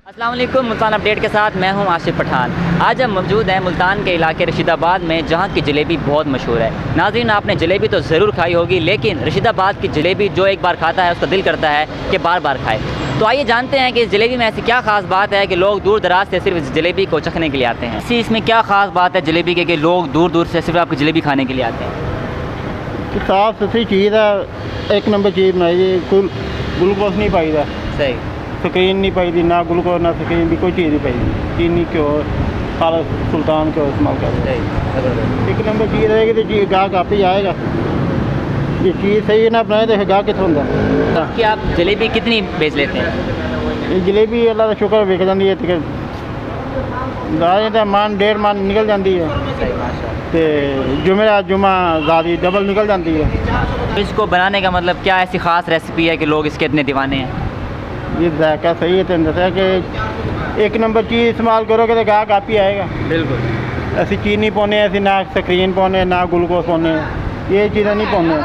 अस्सलाम वालेकुम। मुल्तान अपडेट के साथ मैं हूं आशिफ पठान। आज हम मौजूद हैं मुल्तान के इलाके रशीदाबाद में, जहां की जलेबी बहुत मशहूर है। नाज़रीन, आपने जलेबी तो ज़रूर खाई होगी, लेकिन रशीदाबाद की जलेबी जो एक बार खाता है उसका दिल करता है कि बार बार खाए। तो आइए जानते हैं कि इस जलेबी में ऐसी क्या ख़ास बात है कि लोग दूर दराज से सिर्फ इस जलेबी को चखने के लिए आते हैं। इसी इसमें क्या ख़ास बात है जलेबी के कि लोग दूर दूर से सिर्फ आपकी जलेबी खाने के लिए आते हैं? साफ सुथरी चीज़ है, एक नंबर चीज़ बनाई। ग्लूकोज नहीं पाई दा, सही, स्क्रीन नहीं पाई दी, ना ग्लूकोज ना स्क्रीन भी कोई चीज़ नहीं पाई। चीनी घ्यो काला सुल्तान घ्यो इस्तेमाल कर, एक नंबर चीज़ रहेगी तो चीज़ गाहक आप ही आएगा। ये चीज़ सही ना बनाए तो गाहक कितों होंगे। कि आप जलेबी कितनी बेच लेते हैं? ये जलेबी अल्लाह का शुक्र विक जाती है, दाएँ तो मन 1.5 मन निकल जाती है, तो जुमेरा जुमा ज़्यादा डबल निकल जाती है। इसको बनाने का मतलब क्या ऐसी ख़ास रेसिपी है कि लोग इसके इतने दीवाने हैं? ये जायका सही है, तेन दसा कि एक नंबर चीज़ इस्तेमाल करोगे तो गाहक आप ही आएगा। बिल्कुल। ऐसी चीनी पाने, ऐसी ना स्क्रीन पाने, ना ग्लूकोज पाने, ये चीज़ें नहीं पाने।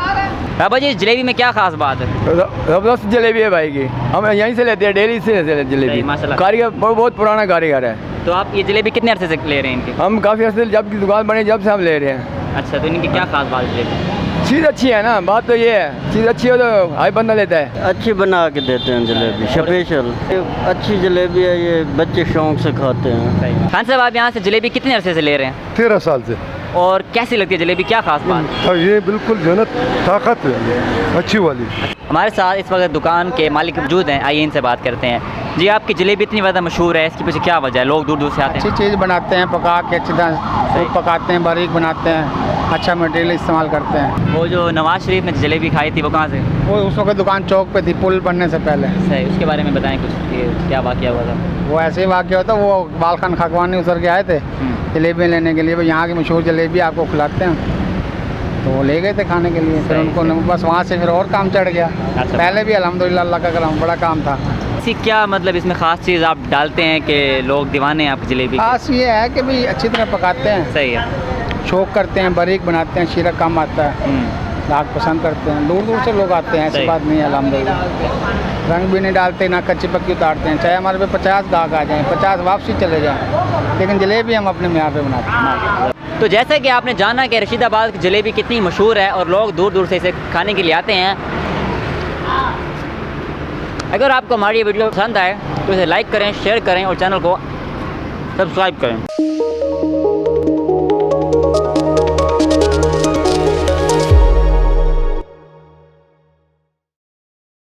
बाबा जी, जलेबी में क्या खास बात है? ज़बरदस्त जलेबी है भाई की, हम यहीं से लेते हैं, डेली से लेते हैं जलेबी। माशाल्लाह। कारीगर बहुत पुराना कारीगर है। तो आप ये जलेबी कितने अरसे से ले रहे हैं इनकी? हम काफ़ी अर्से जब की दुकान बनी जब से हम ले रहे हैं। अच्छा, तो इनकी क्या खास बात है जलेबी? चीज़ अच्छी है ना, बात तो ये है, चीज़ अच्छी हो तो हर बंदा लेता है। अच्छी बना के देते हैं जलेबी, स्पेशल अच्छी जलेबी है, ये बच्चे शौक से खाते हैं। खान साहब, आप यहाँ से जलेबी कितने अरसे से ले रहे हैं? 13 साल से। और कैसी लगती है जलेबी, क्या खास बात है? हाँ, ये बिल्कुल जो है ना ताकत है अच्छी वाली। हमारे साथ इस वक्त दुकान के मालिक मौजूद हैं, आइए इनसे बात करते हैं। जी, आपकी जलेबी इतनी ज़्यादा मशहूर है, इसके पीछे क्या वजह है? लोग दूर दूर से आते हैं। अच्छी चीज़ बनाते हैं, पका के अच्छी तरह पकाते हैं, बारीक बनाते हैं, अच्छा मटेरियल इस्तेमाल करते हैं। वो जो नवाज शरीफ ने जलेबी खाई थी वो कहाँ से? वो उस वक्त दुकान चौक पे थी, पुल बनने से पहले। सही, उसके बारे में बताएं कुछ, ये क्या वाक़या हुआ था? वो ऐसे ही वाक़या होता, वो बाल खान खगवानी उतर के आए थे जलेबी लेने के लिए। वो यहाँ की मशहूर जलेबी आपको खिलाते हैं, तो वो ले गए थे खाने के लिए। फिर उनको बस वहाँ से फिर और काम चढ़ गया। अच्छा। पहले भी अल्हम्दुलिल्लाह अल्लाह का करम बड़ा काम था। ऐसी क्या मतलब इसमें ख़ास चीज़ आप डालते हैं कि लोग दीवाने हैं आपकी जलेबी के? खास ये है कि भाई अच्छी तरह पकाते हैं, सही है। शौक करते हैं, बारीक बनाते हैं, शीरा कम आता है, गाहक पसंद करते हैं, दूर दूर से लोग आते हैं, ऐसी सही। बात नहीं है अल्हम्दुलिल्लाह। रंग भी नहीं डालते, ना कच्ची पक्की उतारते हैं, चाहे हमारे पे 50 गाहक आ जाएँ, 50 वापसी चले जाएँ, लेकिन जलेबी हम अपने म्यार पे बनाते हैं। तो जैसे कि आपने जाना कि रशीदाबाद की जलेबी कितनी मशहूर है और लोग दूर दूर से इसे खाने के लिए आते हैं। अगर आपको हमारी ये वीडियो पसंद आए तो इसे लाइक करें, शेयर करें और चैनल को सब्सक्राइब करें।